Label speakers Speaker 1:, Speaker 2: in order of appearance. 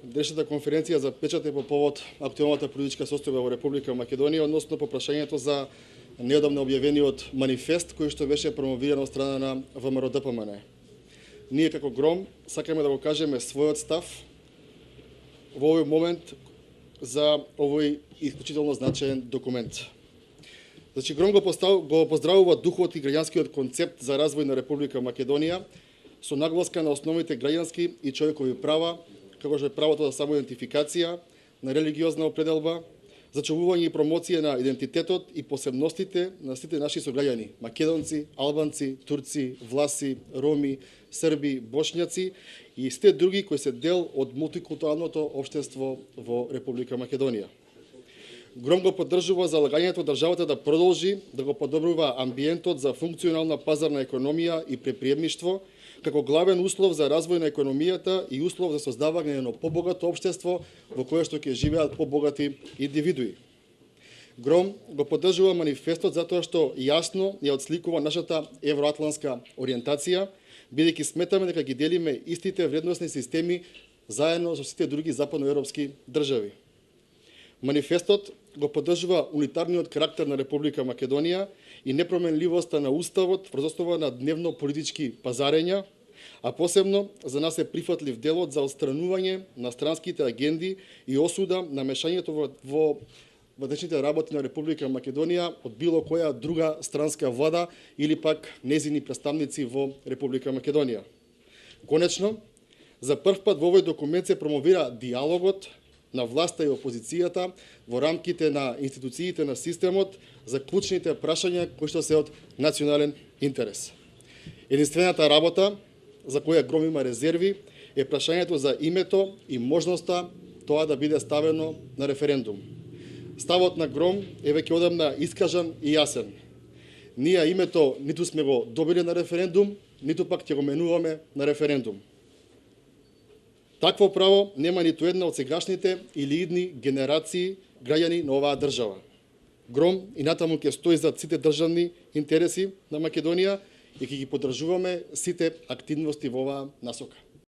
Speaker 1: денешната конференција за печат е по повод актуелната политичка состојба во Република Македонија, односно по прашањето за неодамно објавениот манифест кој што беше промовиран од страна на ВМРО-ДПМН. Ние како Гром сакаме да го кажеме својот став во овој момент за овој исклучително значаен документ. Значи, Гром го поздравува духот и граѓанскиот концепт за развој на Република Македонија со нагласка на основните граѓански и човекови права, како што е правото за самоидентификација, на религиозна определба, зачувување и промоција на идентитетот и посебностите на сите наши сограѓани: македонци, албанци, турци, власи, роми, срби, бошњаци и сите други кои се дел од мултикултуралното општество во Република Македонија. Гром го поддржува залагањето државата да продолжи да го подобрува амбиентот за функционална пазарна економија и предприемништво, како главен услов за развој на економијата и услов за создавање на едно побогато општество во кое што ќе живеат побогати индивидуи. Гром го поддржува манифестот затоа што јасно ја отсликува нашата евроатлантска ориентација, бидејќи сметаме дека ги делиме истите вредносни системи заедно со сите други западноевропски држави. Манифестот го поддржува унитарниот карактер на Република Македонија и непроменливоста на уставот врз основа на дневно-политички пазарења, а посебно за нас е прифатлив делот за отстранување на странските агенди и осуда на мешањето во внатрешните работи на Република Македонија од било која друга странска влада или пак незини представници во Република Македонија. Конечно, за прв пат во овој документ се промовира диалогот на власта и опозицијата во рамките на институциите на системот за клучните прашања кои што се од национален интерес. Единствената работа за која Гром има резерви е прашањето за името и можноста тоа да биде ставено на референдум. Ставот на Гром е веќе одамна искажан и јасен. Ние името ниту сме го добили на референдум, ниту пак ќе го менуваме на референдум. Такво право нема ниту една од сегашните или идни генерации граѓани на оваа држава. Гром и натаму ќе стои зад сите државни интереси на Македонија и ќе ги поддржуваме сите активности во оваа насока.